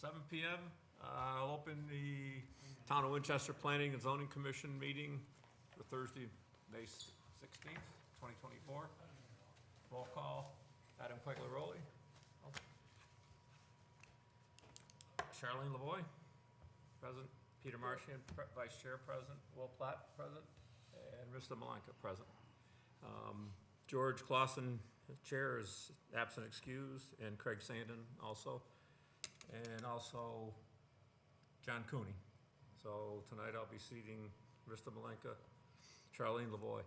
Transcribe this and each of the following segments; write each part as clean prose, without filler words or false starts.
7 PM. I'll open the Town of Winchester Planning and Zoning Commission meeting for Thursday, May 16th, 2024. Roll call, Adam Quagliaroli. Charlene Lavoy, present. Peter Marchand, Vice Chair, present. Will Platt, present. And Rista Malanka, present. George Clausen, Chair, is absent excused, and Craig Sandin also. And also John Cooney. So tonight I'll be seating Rista Malanka, Charlene Lavoy,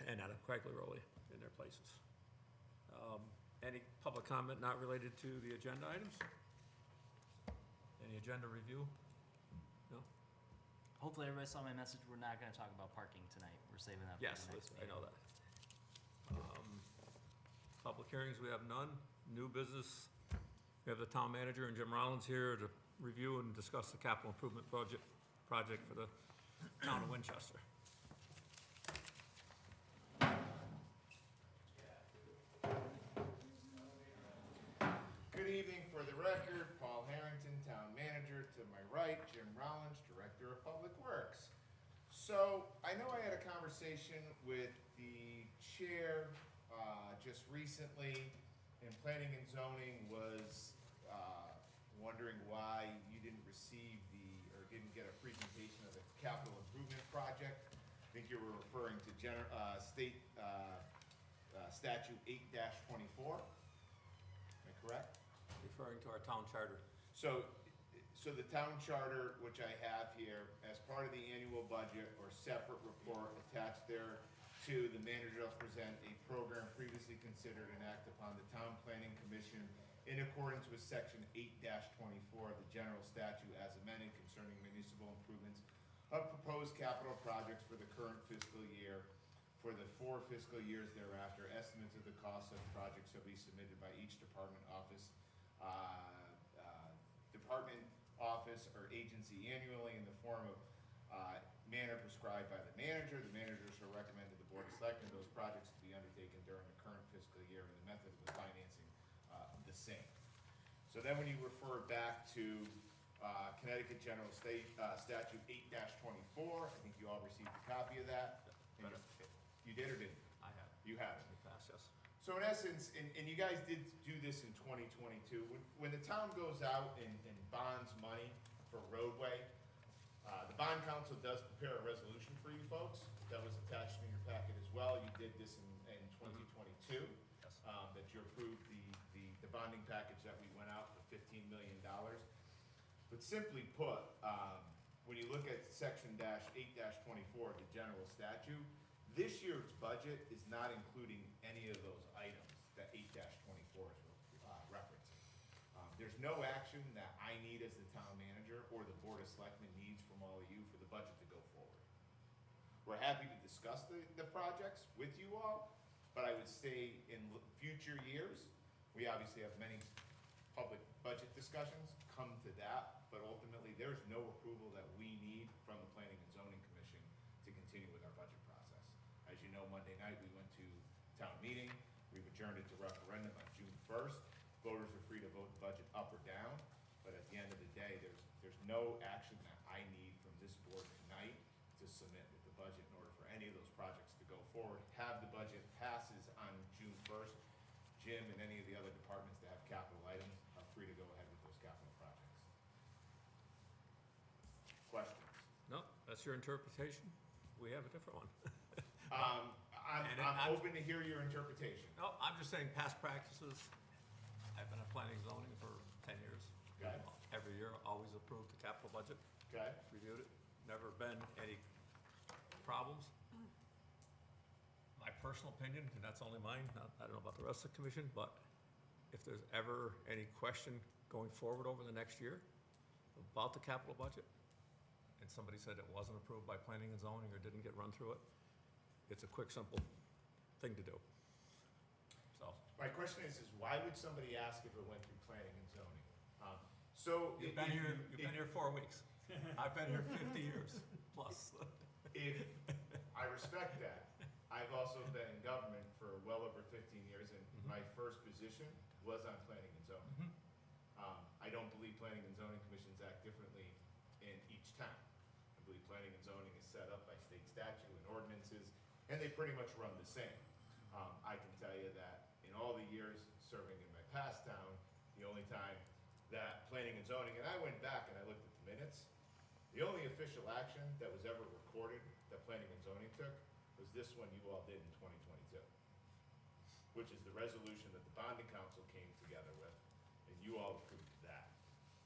and Adam Quagliaroli in their places. Any public comment not related to the agenda items? Any agenda review? No? Hopefully everybody saw my message. We're not gonna talk about parking tonight. We're saving that for Yes, the next I meeting. know that. Public hearings, we have none. New business, we have the town manager and Jim Rollins here to review and discuss the capital improvement project for the town of Winchester. Good evening. For the record, Paul Harrington, Town Manager. To my right, Jim Rollins, Director of Public Works. So, I know I had a conversation with the chair just recently, and Planning and Zoning was wondering why you didn't receive or didn't get a presentation of the capital improvement project. I think you were referring to State Statute 8-24. Am I correct? Referring to our town charter. So the town charter, which I have here, as part of the annual budget or separate report attached there to, the manager will present a program previously considered and act upon the town planning commission in accordance with section 8-24 of the general statute as amended concerning municipal improvements of proposed capital projects for the current fiscal year. For the 4 fiscal years thereafter, estimates of the cost of projects shall be submitted by each department office or agency annually in the form of manner prescribed by the manager. The manager shall recommend to the board of selectmen those projects to be undertaken during the current fiscal year and the method of the financing the same. So then when you refer back to Connecticut General State Statute 8-24, I think you all received a copy of that. And you did or didn't? I have. You have it. It passed, yes. So in essence, and you guys did do this in 2022, when the town goes out and bonds money for roadway, the bond council does prepare a resolution for you folks. That was attached in your packet as well. You did this in 2022. Yes. That you approved the bonding package that we went out for $15 million. But simply put, when you look at section 8-24 of the general statute, this year's budget is not including any of those items that 8-24 is referencing. There's no action that I need as the town manager or the board of selectmen needs from all of you for the budget to go forward. We're happy to discuss the projects with you all, but I would say in future years, we obviously have many public budget discussions, come to that, but ultimately there's no approval that we need from the Planning and Zoning Commission to continue with our budget process. As you know, Monday night we went to town meeting, we've adjourned it to referendum on June 1st. Voters are free to vote the budget up or down, but at the end of the day, there's no action that I need from this board tonight to submit with the budget in order for any of those projects to go forward. Have the budget passes on June 1st. Jim and any of the other departments that have capital items are free to go ahead with those capital projects. Questions? No, that's your interpretation. We have a different one. I'm open to hear your interpretation. No, I'm just saying past practices. I've been at planning and zoning for 10 years. Okay. Every year, always approved the capital budget, Okay? reviewed it, never been any problems. My personal opinion, and that's only mine, I don't know about the rest of the commission, but if there's ever any question going forward over the next year about the capital budget, and somebody said it wasn't approved by planning and zoning or didn't get run through it, it's a quick, simple thing to do. So, My question is why would somebody ask if it went through planning and zoning? you've been here 4 weeks. I've been here 50 years plus. If I respect that, I've also been in government for well over 15 years, and my first position was on planning and zoning. I don't believe planning and zoning commissions act differently in each town. I believe planning and zoning is set up by state statute and ordinances, and they pretty much run the same. I can tell you that in all the years serving in my past town, the only time that planning and zoning, and I went back and I looked at the minutes, the only official action that was ever recorded that planning and zoning took was this one you all did in 2022, which is the resolution that the bonding council came together with, and you all approved that.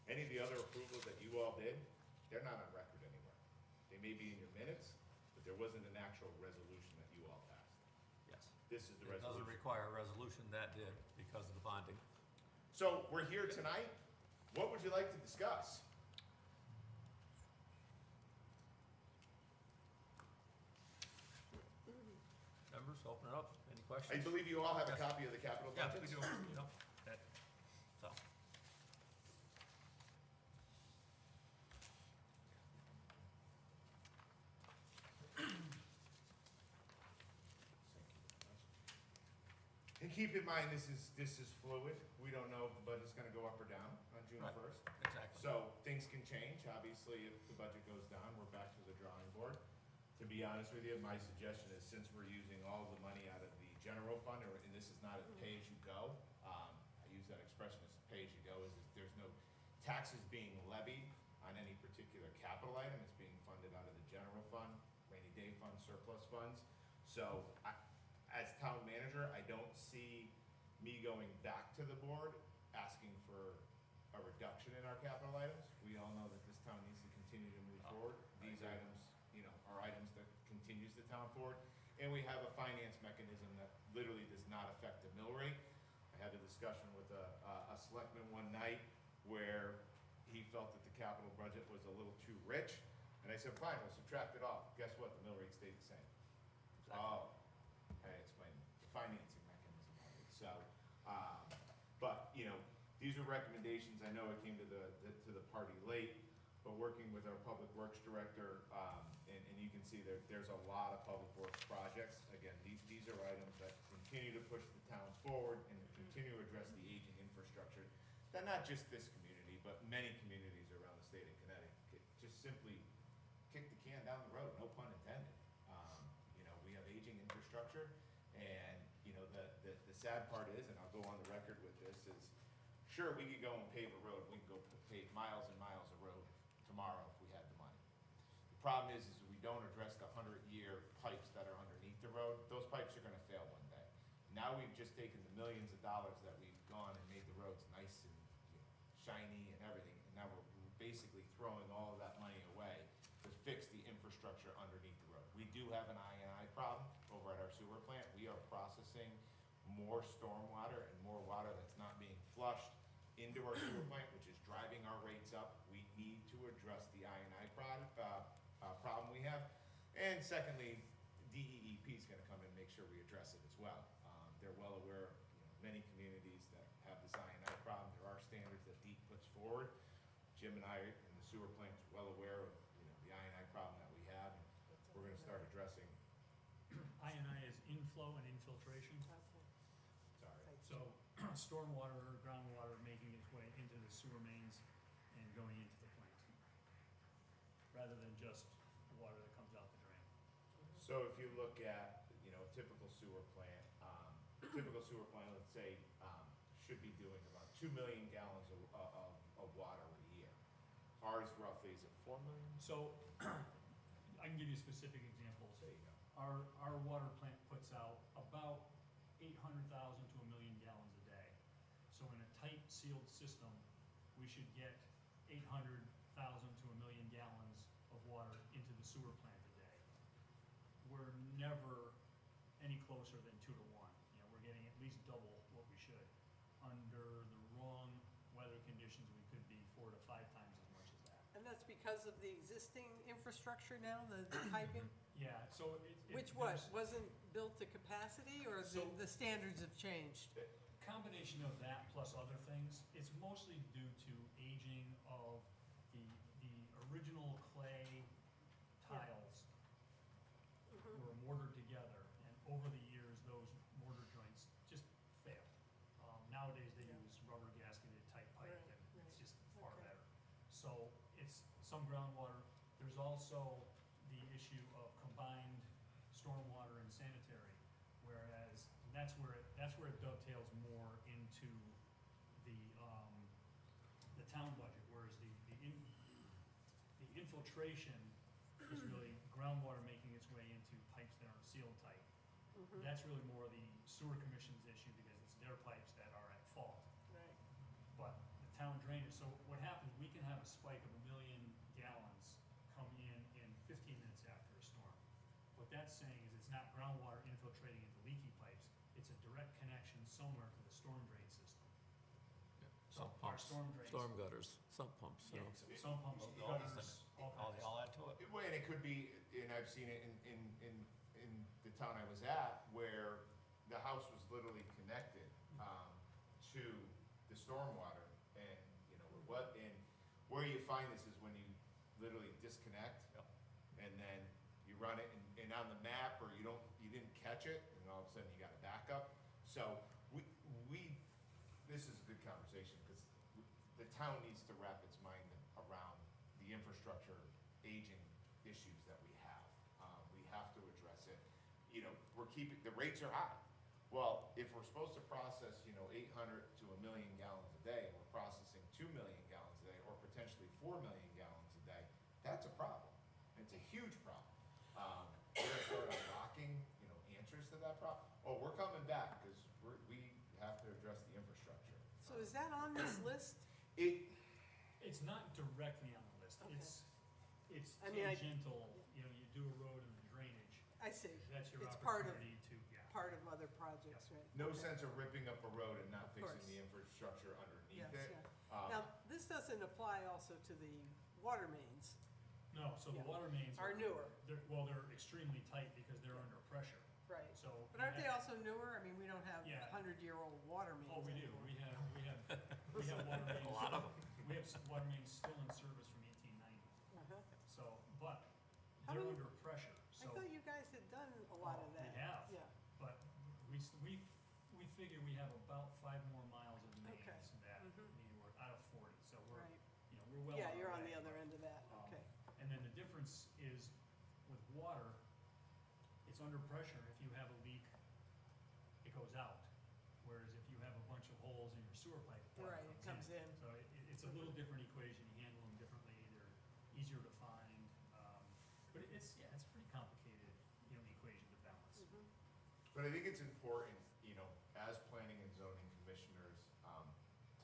Any of the other approvals that you all did, they're not on record anywhere. They may be in your minutes, but there wasn't an actual resolution that you all passed. Yes. This is the It doesn't resolution. require a resolution, that did, because of the bonding. So we're here tonight. What would you like to discuss? Members, open it up. Any questions? I believe you all have a Yes. copy of the capital Yeah, budget. we do, that, so. And keep in mind, this is fluid. We don't know if the budget's gonna go up or down on June Right. 1st. Exactly. So things can change. Obviously, if the budget goes down, we're back to the drawing board. To be honest with you, my suggestion is since we're using all the money out of the general fund, and this is not a pay-as-you-go, I use that expression as pay-as-you-go, is that there's no taxes being levied on any particular capital item. It's being funded out of the general fund, rainy day fund, surplus funds. So as town manager, I don't see me going back to the board asking for a reduction in our capital items. We all know that this town needs to continue to move forward. These items, are items that continues the town forward. And we have a finance mechanism that literally does not affect the mill rate. I had a discussion with a selectman one night where he felt that the capital budget was a little too rich. And I said, fine, we'll subtract it off. Guess what? The mill rate stayed the same. Oh, I explained the financing mechanism of it. So, but, these are recommendations. I know it came to the party late, but working with our public works director, and you can see there's a lot of public works projects. Again, these are items that continue to push the towns forward and continue to address the aging infrastructure. That not just this community, but many communities around the state of Connecticut just simply kick the can down the road, no pun intended. We have aging infrastructure, and, the sad part is, and I'll go on the record with this, is sure, we could go and pave a road, we could go pave miles and miles of road tomorrow if we had the money. The problem is we don't address the 100-year pipes that are underneath the road. Those pipes are gonna fail one day. Now we've just taken the millions of dollars that we've gone and made the roads nice and shiny and everything, and now we're basically throwing all of that money away to fix the infrastructure underneath the road. We do have an I&I problem over at our sewer plant. We are processing more stormwater and more water that's not being flushed into our sewer plant, which is driving our rates up. We need to address the I&I problem we have. And secondly, DEEP is gonna come and make sure we address it as well. They're well aware of, many communities that have this I&I problem. There are standards that DEEP puts forward. Jim and I in the sewer plant's well aware of, the I&I problem that we have, and we're gonna start addressing. I&I is inflow and infiltration. Sorry. So stormwater or groundwater making its way into the sewer mains and going into the plant, rather than just water that comes out the drain. So if you look at, a typical sewer plant, let's say, should be doing about 2 million gallons of water a year. Ours roughly is at 4 million. So I can give you specific examples. There you go. Our water plant puts out about 800,000 to 1 million gallons a day. So in a tight sealed system, we should get 800,000 to 1 million gallons of water into the sewer plant a day. We're never any closer than 2 to 1. We're getting at least double what we should. Under the wrong weather conditions, we could be 4 to 5 times as much as that. And that's because of the existing infrastructure now, the piping? Yeah, so Which wasn't built to capacity, or So- the standards have changed? Combination of that plus other things. It's mostly due to aging of the original clay tiles were mortared together, and over the years, those mortar joints just fail. Nowadays, they use rubber gasketed type pipe, Right, and right. it's just some groundwater. There's also the issue of combined stormwater and sanitary, whereas that's where it dovetails more into the town budget, whereas the infiltration is really groundwater making its way into pipes that aren't sealed tight. That's really more the sewer commission's issue because it's their pipes that are at fault. Right. But the town drainage, so what happens, we can have a spike of 1 million gallons come in 15 minutes after a storm. What that's saying is it's not groundwater infiltrating into leaky pipes, it's a direct connection somewhere to the storm drain system. Sump Our pumps, storm drains. storm gutters, sump pumps, you know. Some pumps, All these gutters, things. all kinds. All add to it. Well, and it could be, and I've seen it in the town I was at, where the house was literally connected, to the stormwater, and, you know, and where you find this is when you literally disconnect, Yep. and then you run it, and on the map, or you didn't catch it, and all of a sudden you got a backup. So, this is a good conversation, because the town needs to wrap its mind around the infrastructure aging issues that we have. We have to address it. You know, the rates are high. Well, if we're supposed to process, 800 to 1 million gallons a day, and we're processing 2 million gallons a day, or potentially 4 million gallons a day, that's a problem. It's a huge problem. We're sort of unlocking, answers to that problem. Oh, we're coming back, because we have to address the infrastructure. So is that on this list? It's not directly on the list, Okay. it's I mean, tangential, you do a road and the drainage, I see, that's your It's part of- opportunity to, part of other projects, right? No Okay. sense of ripping up a road and not Of fixing course. the infrastructure underneath Yes, it. yeah. Now, this doesn't apply also to the water mains, no, so the Yeah. water mains are newer, they're extremely tight because they're under pressure, right? so. But aren't they also newer? I mean, we don't have Yeah. 100-year-old water mains Oh, we do, anymore. we have water mains. A lot of them. We have water mains still in service from 1890, Uh-huh. so, but How they're many- under pressure, I so. thought you guys had done a lot of We that. have. Yeah, But we figure we have about 5 more miles of mains Okay. that Mhm. need work out of 40, so we're, right. we're well on Yeah, our you're on way, the other but, end of that, okay. And then the difference is with water, it's under pressure. If you have a leak, it goes out. Whereas if you have a bunch of holes in your sewer pipe, water Right, it comes in. So it's a little different equation. You handle them differently. They're easier to find. But it's a pretty complicated, equation to balance. Mhm. But I think it's important, as planning and zoning commissioners,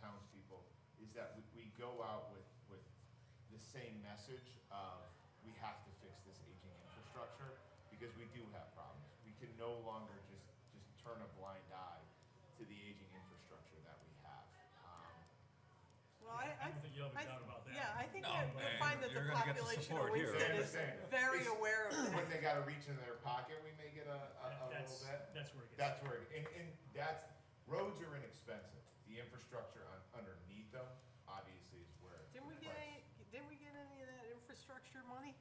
townspeople, is that we go out with the same message of, we have to fix this aging infrastructure, because we do have problems. We can no longer just turn a blind eye to the aging infrastructure that we have. Well, I don't think you'll have a I- doubt about that. Yeah, I think No, you'll man, find that the you're gonna get the population of support here. Winston I is understand. very It's- aware of When that. they gotta reach in their pocket, we may get a little bit. That's where it gets. That's where, roads are inexpensive. The infrastructure underneath them, obviously, is where. Didn't we the get price- didn't we get any of that infrastructure money?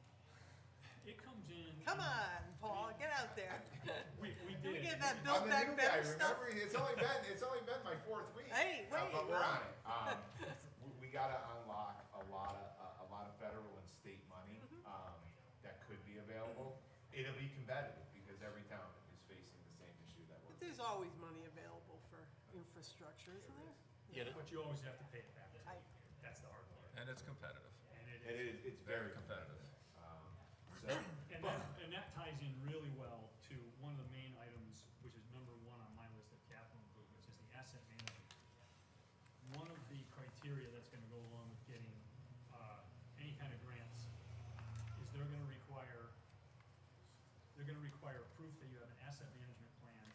It comes in. Come on, Paul, get out there. We Did we did. get that I'm Build the Back new guy, Better stuff? remember? It's only been my 4th week. Hey, wait, But we're well- on it. We gotta unlock a lot of federal and state money, that could be available. It'll be competitive, because every town is facing the same issue that we're. But there's always money available for infrastructure, isn't there? Yeah, But you always have to pay it back. I, That's the hard part. and it's competitive, And it And is. it's very competitive. So, And that ties in really well to one of the main items, which is number 1 on my list of capital improvements, is the asset management. One of the criteria that's gonna go along with getting, any kind of grants is they're gonna require proof that you have an asset management plan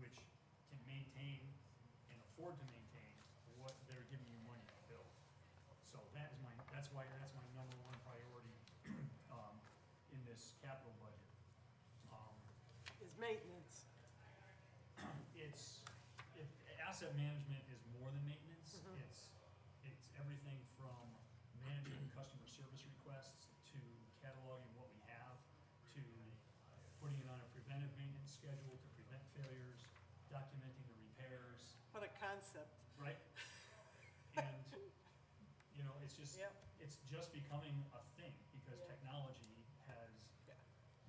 which can maintain and afford to maintain what they're giving you money to build. So that's my number 1 priority, in this capital budget. is maintenance. Asset management is more than maintenance. Mhm. It's everything from managing customer service requests, to cataloging what we have, to putting it on a preventive maintenance schedule to prevent failures, documenting the repairs, What a concept. right? And, it's just, Yep. it's just becoming a thing, because Yeah. technology has Yeah.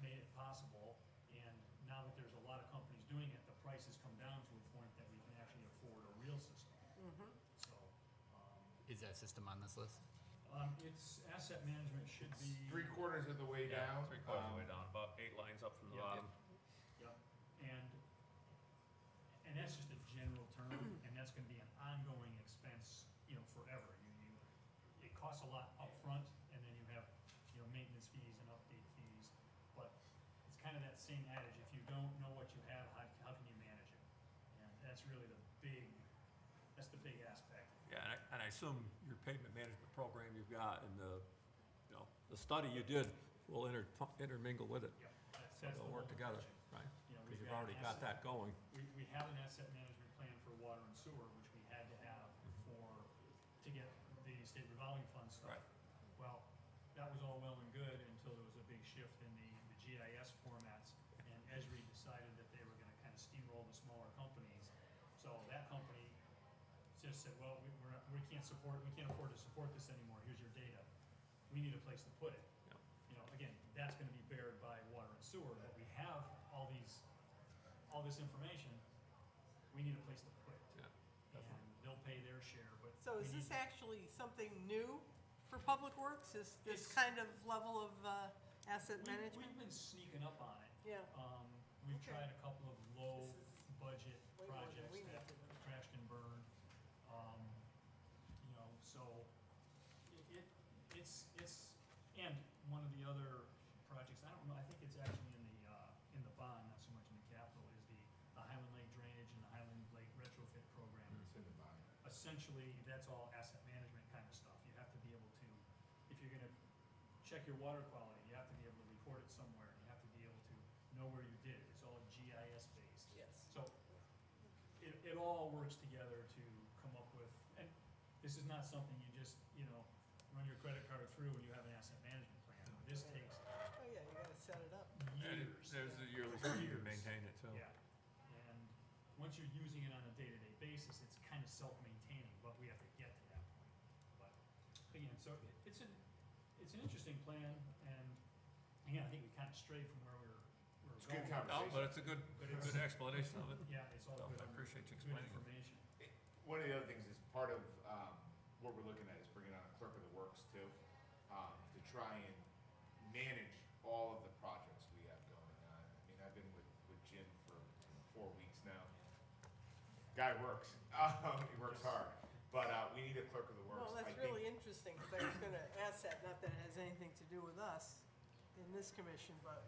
made it possible, and now that there's a lot of companies doing it, the prices come down to a point that we can actually afford a real system. So, Is that system on this list? it's, asset management should be. Three-quarters of the way Yeah, down. three-quarters of the way down, about 8 lines up from the Yeah. bottom. Yep, and that's just a general term, and that's gonna be an ongoing expense, you know, forever. It costs a lot upfront, and then you have, you know, maintenance fees and update fees, but it's kind of that same adage, if you don't know what you have, how can you manage it? And that's really that's the big aspect. Yeah, and I assume your pavement management program you've got and the study you did will intermingle with it. Yep, So that's the they'll work whole together, equation. right? You know, Because we've you've got already an got asset- that going. We have an asset management plan for water and sewer, which we had to have to get the state revolving fund stuff. Right. Well, that was all well and good until there was a big shift in the GIS formats, and Esri decided that they were gonna kind of steamroll the smaller companies. So that company just said, well, we can't afford to support this anymore, here's your data. We need a place to put it. Yeah. You know, again, that's gonna be bared by water and sewer, but we have all this information, we need a place to put it. Yeah, And they'll pay their share, but. So we is need this to- actually something new for Public Works, this It's- kind of level of asset We've management? been sneaking up on it. Yeah. We've Okay. tried a couple of low This is budget way more than projects we need that to do. crashed and burned. You know, so it's, and one of the other projects, I don't know, I think it's actually in the bond, not so much in the capital, is the Highland Lake Drainage and the Highland Lake retrofit program. It's in the bond. Essentially, that's all asset management kind of stuff. You have to be able to, if you're gonna check your water quality, you have to be able to record it somewhere. You have to be able to know where you did it. It's all GIS based. Yes. So it all works together to come up with, and this is not something you just, you know, run your credit card through and you have an asset management plan. This takes Oh, yeah, you gotta set it up. And years. there's the yearly fee to Years. maintain it too. Yeah, and once you're using it on a day-to-day basis, it's kind of self-maintaining, but we have to get to that point. But again, so it's an interesting plan, and again, I think we kind of strayed from where we were It's going. good No, conversation. but it's a good explanation of it. Yeah, it's all So good. I appreciate you Good explaining it. information. One of the other things is part of what we're looking at is bringing on a clerk of the works too, to try and manage all of the projects we have going on. I mean, I've been with Jim for 4 weeks now. Guy works, he works hard, but we need a clerk of the works. Well, I that's think- really interesting, because I was gonna ask that, not that it has anything to do with us in this commission, but,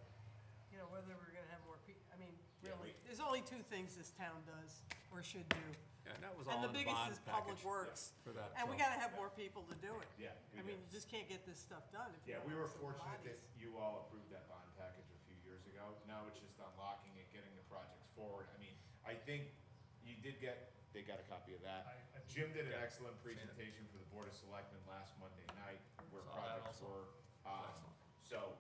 you know, whether we're gonna have more I mean, Yeah, really, we- there's only two things this town does, or should do. Yeah, and that was all And in the the biggest bond is Public package Works. for that. And we so- gotta have more people to do it. Yeah. I mean, you just can't get this stuff done if you Yeah, don't we were have some fortunate that bodies. you all approved that bond package a few years ago. Now it's just unlocking it, getting the projects forward. I mean, I think they got a copy of that. I- Jim did an Yeah, excellent seen it. presentation for the Board of Selectmen last Monday night where Saw that projects also. were. Excellent. So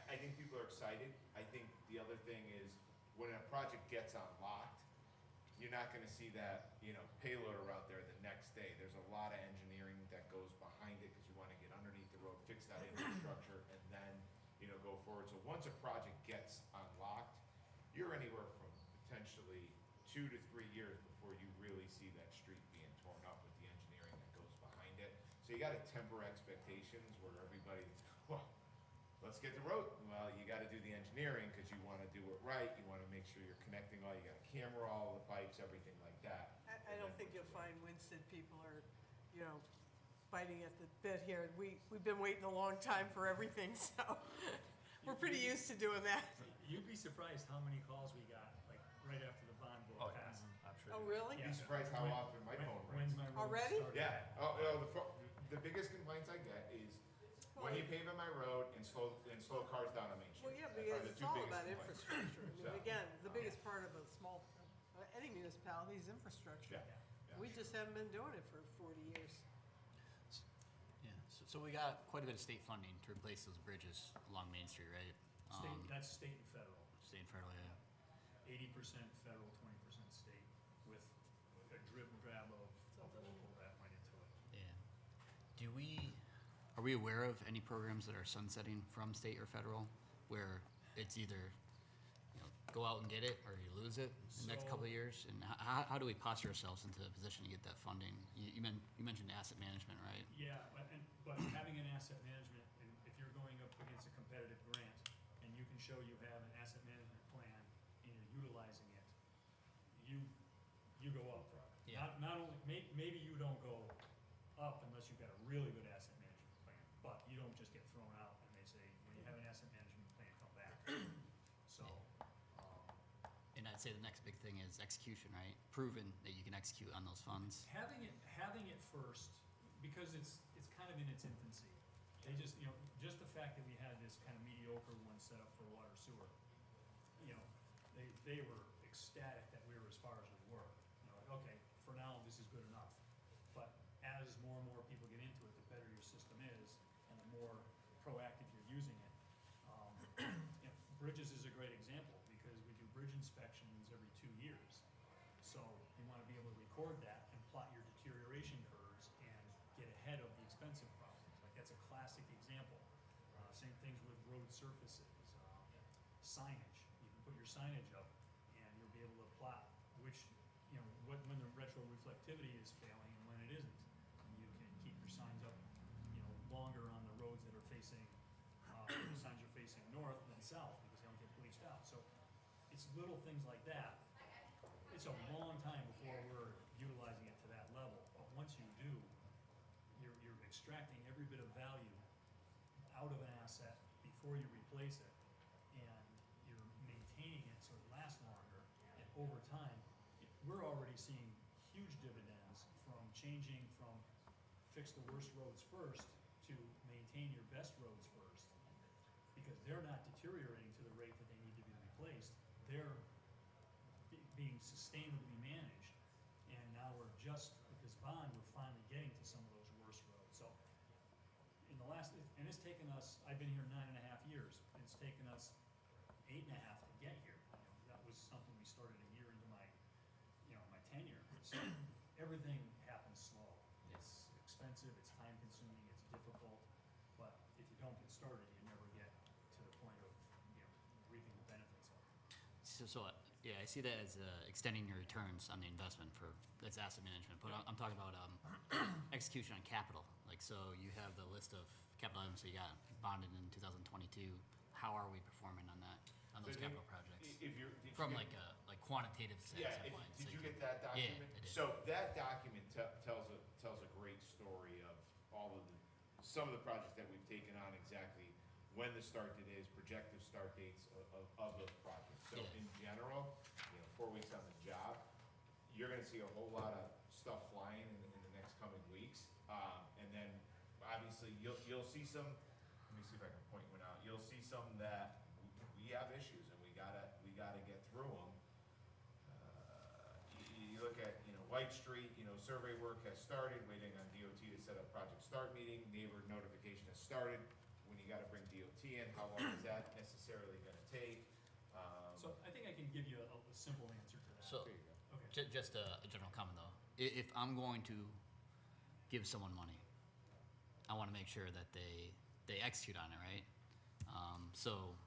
I think people are excited. I think the other thing is when a project gets unlocked, you're not gonna see that, you know, payloader out there the next day. There's a lot of engineering that goes behind it because you wanna get underneath the road, fix that infrastructure, and then, you know, go forward. So once a project gets unlocked, you're anywhere from potentially 2 to 3 years before you really see that street being torn up with the engineering that goes behind it. So you gotta temper expectations where everybody, well, let's get the road. Well, you gotta do the engineering because you wanna do it right. You wanna make sure you're connecting you got a camera, all the pipes, everything like that. I don't think you'll find Winston people are, you know, biting at the bit here. We've been waiting a long time for everything, so we're pretty used to doing that. You'd be surprised how many calls we got, like, right after the bond Oh, vote yeah, passed. I'm sure. Oh, really? You'd be surprised how When- often my phone When's rings. my road Already? started? Yeah, the biggest complaints I get is when you pave on my road and slow cars down on Main Street. Well, yeah, Are because the it's two all biggest about complaints. infrastructure. I mean, So, again, the biggest part of a small, any municipality is infrastructure. Yeah, yeah. We just haven't been doing it for 40 years. Yeah, so we got quite a bit of state funding to replace those bridges along Main Street, right? That's state and federal. State and federal, yeah. 80% federal, 20% state, with a drip and drab of local that went into it. Yeah. Are we aware of any programs that are sunsetting from state or federal where it's either, go out and get it or you lose it in the next couple of years? And how do we posture ourselves into a position to get that funding? You mentioned asset management, right? Yeah, but having an asset management, and if you're going up against a competitive grant, and you can show you have an asset management plan, and you're utilizing it, you go up. Yeah. Not only, maybe you don't go up unless you've got a really good asset management plan, but you don't just get thrown out and they say, when you have an asset management plan, come back. So, And I'd say the next big thing is execution, right? Proven that you can execute on those funds. having it first, because it's kind of in its infancy. They just, just the fact that we had this kind of mediocre one set up for water sewer, they were ecstatic that we were as far as we were. Like, okay, for now, this is good enough. But as more and more people get into it, the better your system is, and the more proactive you're using it. Bridges is a great example, because we do bridge inspections every 2 years. So you want to be able to record that and plot your deterioration curves and get ahead of the expensive problems. Like, that's a classic example. Same things with road surfaces, signage. You can put your signage up and you'll be able to plot which, when the retroreflectivity is failing and when it isn't. And you can keep your signs up, longer on the roads that are facing, signs are facing north than south, because they don't get bleached out. So it's little things like that. It's a long time before we're utilizing it to that level, but once you do, you're extracting every bit of value out of an asset before you replace it, and you're maintaining it so it lasts longer, and over time, we're already seeing huge dividends from changing from fix the worst roads first to maintain your best roads first, because they're not deteriorating to the rate that they need to be replaced. They're being sustainably managed, and now with this bond, we're finally getting to some of those worst roads. So in the last, and it's taken us, I've been here 9.5 years, it's taken us 8.5 to get here. That was something we started a year into my tenure. So everything happens slow. It's expensive, it's time consuming, it's difficult, but if you don't get started, you never get to the point of, reaping the benefits of it. So yeah, I see that as extending your returns on the investment that's asset management. But I'm talking about execution on capital. Like, so you have the list of capital items that you got bonded in 2022. How are we performing on those So capital projects? If you're, From like quantitative Yeah, standpoint. did you get that document? I did. So that document tells a great story of some of the projects that we've taken on, exactly when the start date is, projected start dates of those projects. So Yeah. in general, 4 weeks on the job, you're gonna see a whole lot of stuff flying in the next coming weeks. And then obviously you'll see some, let me see if I can point one out. You'll see some that we have issues and we gotta get through them. You look at, White Street, survey work has started, waiting on DOT to set up project start meeting, neighbor notification has started. When you gotta bring DOT in, how long is that necessarily gonna take? So I think I can give you a simple answer to that. So There you go. Okay. just a general comment though. If I'm going to give someone money, I want to make sure that they execute on it, right? So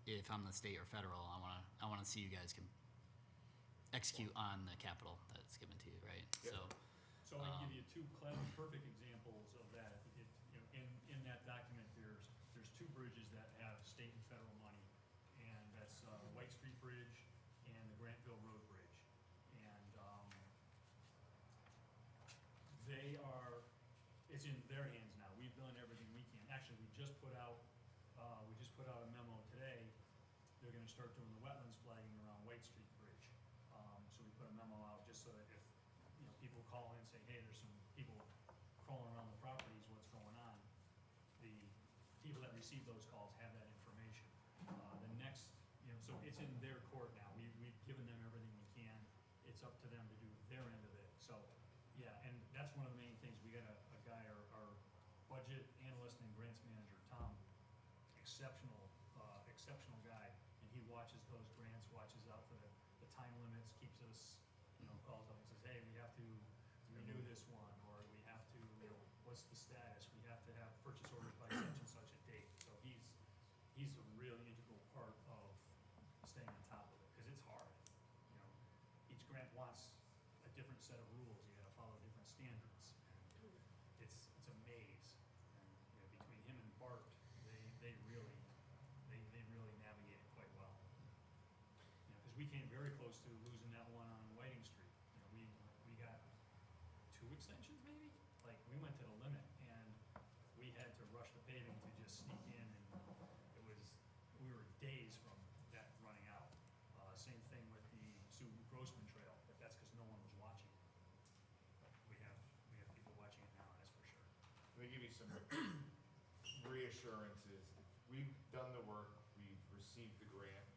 if I'm the state or federal, I want to see you guys can execute on the capital that's given to you, right? Yep. So I can give you two perfect examples of that. In that document, there's 2 bridges that have state and federal money, and that's White Street Bridge and the Grantville Road Bridge. And it's in their hands now. We've done everything we can. Actually, we just put out a memo today. They're gonna start doing the wetlands flagging around White Street Bridge. So we put a memo out just so that if, people call in and say, hey, there's some people crawling around the properties, what's going on? The people that receive those calls have that information. The next, so it's in their court now. We've given them everything we can. It's up to them to do their end of it. So, yeah, and that's one of the main things. We got a guy, our budget analyst and grants manager, Tom, exceptional guy, and he watches those grants, watches out for the time limits, keeps us, calls up and says, hey, we have to renew this one, or we have to, what's the status? wants a different set of rules, you gotta follow different standards. And it's a maze. And, you know, between him and Bart, they really navigate it quite well. You know, because we came very close to losing that one on Whiting Street. You know, we got 2 extensions maybe? Like, we went to the limit and we had to rush the paving to just sneak in, and we were days from that running out. Same thing with the Sue Grossman Trail, but that's because no one was watching. But we have people watching it now, that's for sure. Let me give you some reassurances. We've done the work, we've received the grant,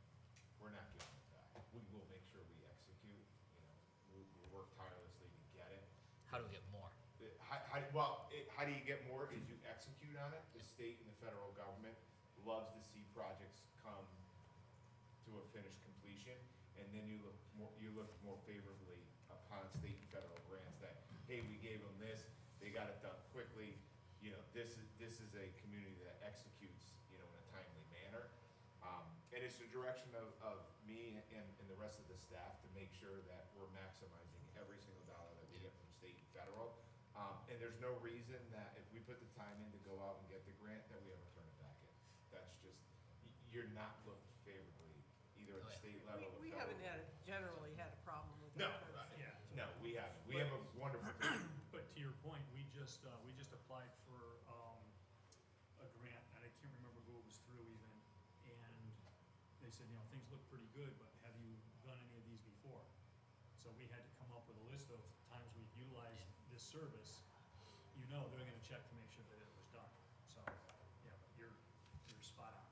we're not giving it back. We will make sure we execute, you know, we'll work tirelessly to get it. How do we get more? How do you get more is you execute on it. The state and the federal government loves to see projects come to a finished completion, and then you look more favorably upon state and federal grants that, hey, we gave them this, they got it done quickly. You know, this is a community that executes, you know, in a timely manner. And it's the direction of me and the rest of the staff to make sure that we're maximizing every single dollar that we get from state and federal. And there's no reason that if we put the time in to go out and get the grant, that we ever turn it back in. That's just, you're not looked favorably, either at the state level or We federal. haven't generally had a problem with No, that. Yeah. no, we haven't. We have a wonderful team. But to your point, we just applied for a grant, and I can't remember who it was through even, and they said, you know, things look pretty good, but have you done any of these before? So we had to come up with a list of times we've utilized this service. You know, they're gonna check to make sure that it was done. So, yeah, you're spot on.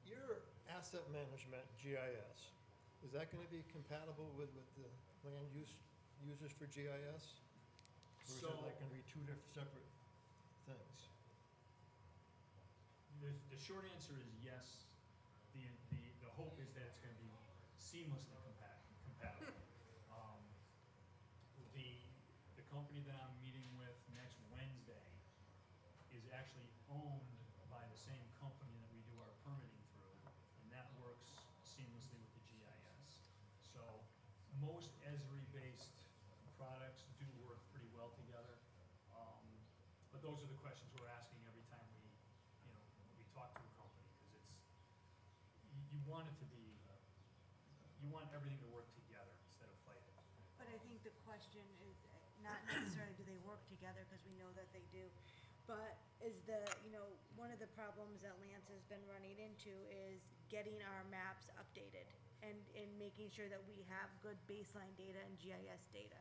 Your asset management, GIS, is that gonna be compatible with the land users for GIS? Or is So- it like gonna be 2 separate things? The short answer is yes. The hope is that it's gonna be seamlessly compatible. The company that I'm meeting with next Wednesday is actually owned by the same company that we do our permitting through, and that works seamlessly with the GIS. So most Esri-based products do work pretty well together. But those are the questions we're asking every time we talk to a company, because you want it to be, you want everything to work together instead of fighting. But I think the question is not necessarily do they work together, because we know that they do, but is one of the problems that Lance has been running into is getting our maps updated and making sure that we have good baseline data and GIS data.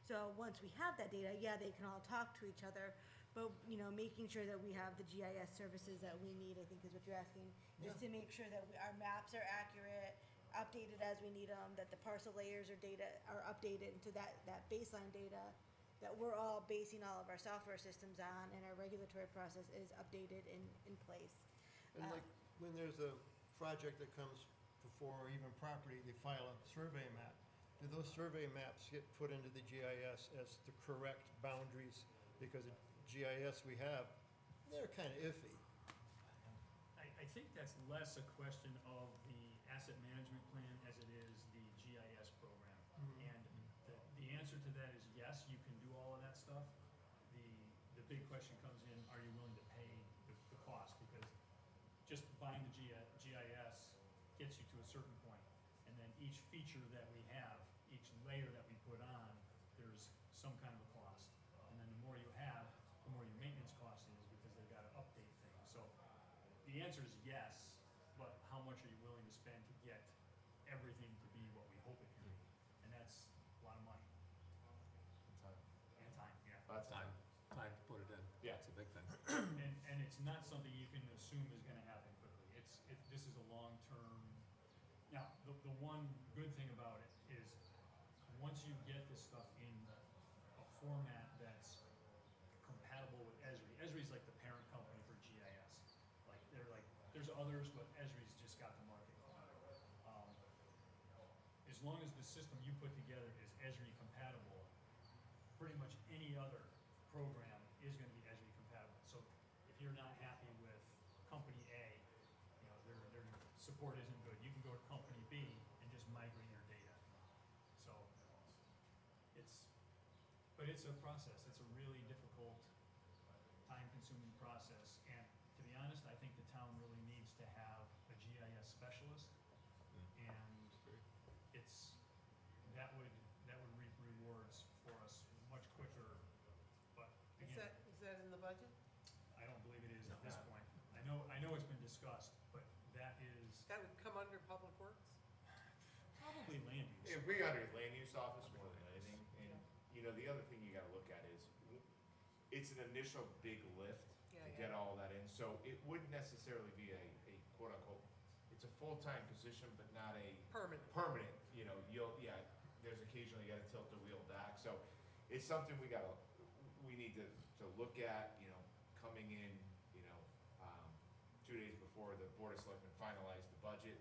So once we have that data, yeah, they can all talk to each other, but, making sure that we have the GIS services that we need, I think is what you're asking, is to make sure that our maps are accurate, updated as we need them, that the parcel layers or data are updated into that baseline data, that we're all basing all of our software systems on, and our regulatory process is updated in place. And like, when there's a project that comes before, or even property, they file a survey map. Do those survey maps get put into the GIS as the correct boundaries? Because the GIS we have, they're kind of iffy. I think that's less a question of the asset management plan as it is the GIS program. And the answer to that is yes, you can do all of that stuff. The big question comes in, are you willing to pay the cost? Because just buying the GIS gets you to a certain point, and then each feature that we have, each layer that we put on, there's some kind of a cost. And then the more you have, the more your maintenance cost is, because they've got to update things. So the answer is yes, but how much are you willing to spend to get everything to be what we hope it can be? And that's a lot of money and time, yeah. That's Time to put it in. Yeah. It's a big thing. And it's not something you can assume is gonna happen quickly. This is a long-term. Now, the one good thing about it is, once you get this stuff in a format that's compatible with Esri. Esri's like the parent company for GIS. There's others, but Esri's just got the market going. As long as the system you put together is Esri compatible, pretty much any other program is gonna be Esri compatible. So if you're not happy with company A, their support isn't good, you can go to company B and just migrate your But it's a process, it's a really difficult, time-consuming process, and to be honest, I think the town really needs to have a GIS specialist, and it's, that would reap rewards for us much quicker, but Is again, that in the budget? I don't believe it is at this point. I know it's been discussed, but that is That would come under Public Works? probably land use. It'd be under land use office more than anything, and, you know, the other thing you gotta look at is, it's an initial big lift Yeah, to yeah. get all that in, so it wouldn't necessarily be a quote unquote, it's a full-time position, but not a permanent, you know, there's occasionally you gotta tilt the wheel back, so it's something we need to look at, you know, coming in, you know, 2 days before the Board of Selectmen finalized the budget,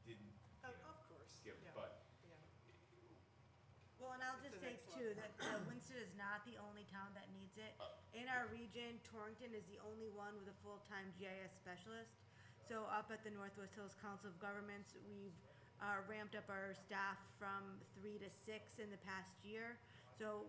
didn't, you know, Of course, give, yeah, but yeah. Well, and I'll It's just an say excellent too, that Winston is not the only town that needs it. In our region, Torrington is the only one with a full-time GIS specialist. So up at the Northwest Hills Council of Governments, we've ramped up our staff from 3 to 6 in the past year. So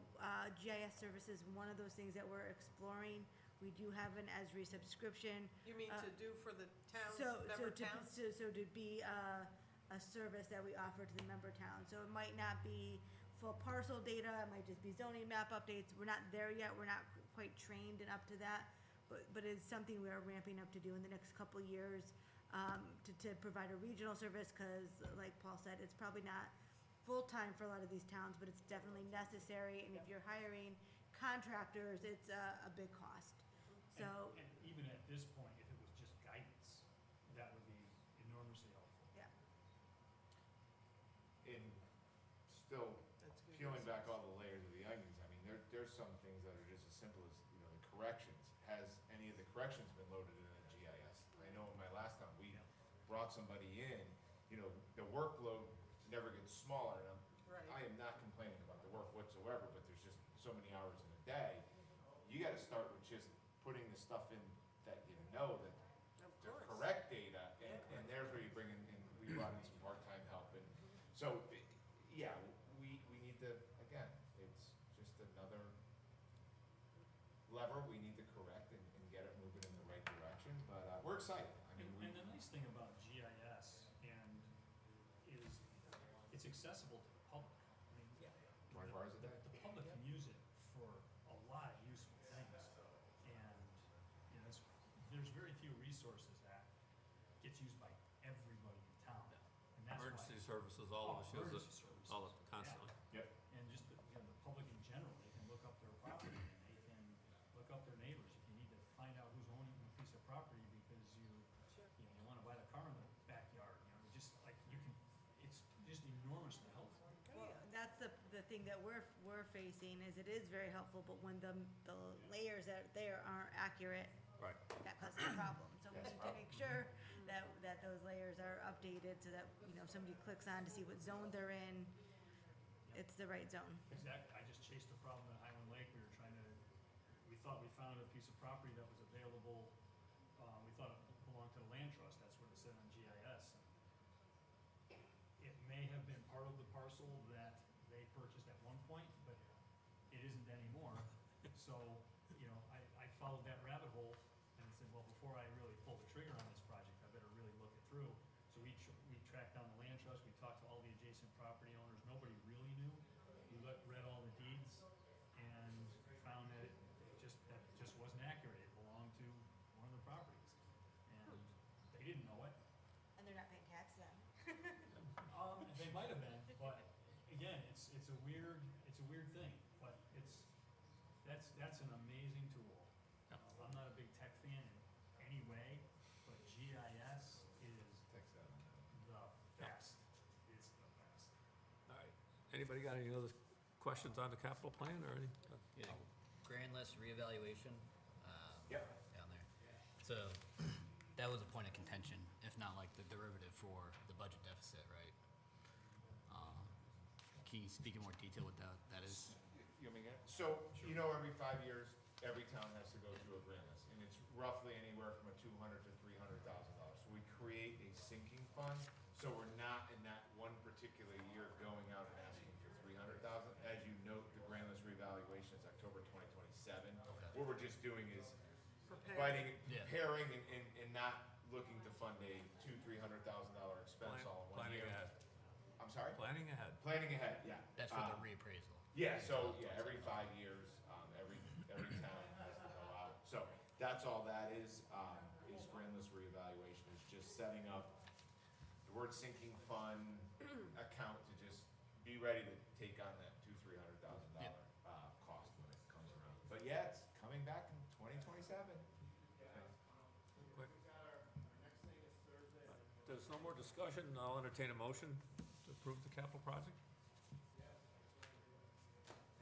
GIS service is one of those things that we're exploring. We do have an ESRI subscription. You mean to do for the towns, So member to, towns? so to be a service that we offer to the member towns. So it might not be full parcel data, it might just be zoning map updates. We're not there yet, we're not quite trained and up to that. But it's something we are ramping up to do in the next couple of years, to provide a regional service, cause like Paul said, it's probably not full-time for a lot of these towns, but it's definitely necessary, and if you're hiring contractors, it's a big cost. So, And even at this point, if it was just guidance, that would be enormously helpful. yeah. in still That's good. peeling back all the layers of the onions, I mean, there's some things that are just as simple as, you know, the corrections. Has any of the corrections been loaded in a GIS? I know in my last time, we brought somebody in, you know, the workload never gets smaller, and Right. I am not complaining about the work whatsoever, but there's just so many hours in a day. You gotta start with just putting the stuff in that you know that Of the course. correct data, and there's where you bring in, and we brought in some part-time help, and so, yeah, we need to, again, it's just another lever we need to correct and get it moving in the right direction, but, we're excited, I mean, And the nice thing about GIS is it's accessible to the public. I mean, 24 hours a day. The public can use it for a lot of useful things. And, you know, there's very few resources that gets used by everybody in town. And that's why. Emergency services, all of us use it, Emergency services. all of it constantly. Yep. And just, the public in general, they can look up their property, and they can look up their neighbors. If you need to find out who's owning a piece of property because you wanna buy the car in the backyard, you know, just like, you can, it's just enormously helpful. Well, that's the thing that we're facing, is it is very helpful, but when the layers that are there aren't accurate, Right. that causes a problem. So we Yes, need to make sure that those layers are updated, so that, you know, if somebody clicks on to see what zone they're in, it's the right zone. Exactly, I just chased a problem at Highland Lake, we thought we found a piece of property that was available, we thought it belonged to the land trust, that's what it said on GIS. It may have been part of the parcel that they purchased at one point, but it isn't anymore. So, you know, I followed that rabbit hole and said, well, before I really pull the trigger on this project, I better really look it through. So we tracked down the land trust, we talked to all the adjacent property owners, nobody really knew. We read all the deeds and found that that just wasn't accurate, it belonged to one of the properties. And they didn't know it. And they're not paying tax then. They might have been, but again, it's a weird thing, but that's an amazing tool. I'm not a big tech fan in any way, but GIS is Text that one. the best. It's the best. All right. Anybody got any other questions on the capital plan or any? Yeah, grand list reevaluation, Yep. down there. So, that was a point of contention, if not like the derivative for the budget deficit, right? Can you speak in more detail what that is? You want me to get it? So, you know, every 5 years, every town has to go through a grant list, and it's roughly anywhere from $200,000 to $300,000. So we create a sinking fund, so we're not in that one particular year going out and asking for $300,000. As you note, the grant list revaluation what we're just doing is Preparing. preparing and not looking to fund a $200,000-300,000 expense all in one Planning year. ahead, I'm sorry? planning ahead. Planning ahead, yeah. That's for the reappraisal. Yeah, so, yeah, every 5 years, every town has to go out. So that's all that is Grandless reevaluation, is just setting up the word sinking fund account to just be ready to take on that $200,000-300,000 Yep. Cost when it comes around. But yeah, it's coming back in 2027. Quick. There's no more discussion, I'll entertain a motion to approve the capital project.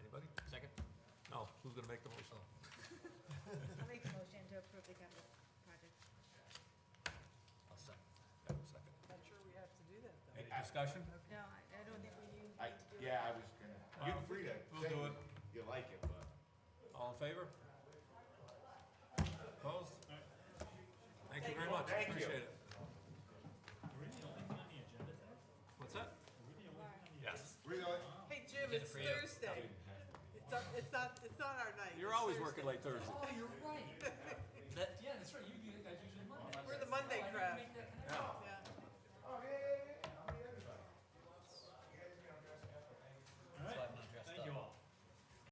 Anybody? Second? No, who's gonna make the motion? I'll make a motion to approve the capital project. I'll second. Have a second. Not sure we have to do that, though. Any discussion? No, I don't think we need to do it. Yeah, I was gonna, you're free to We'll say do it. you like it, but. All in favor? Opposed? Thank you very much, Thank you. appreciate it. Are we the only thing on the agenda today? What's that? Are we the only thing on the Yes. We're going, Hey, Jim, Did it it's for you. Thursday. It's not our night. You're It's always Thursday. working late Thursday. Oh, you're right.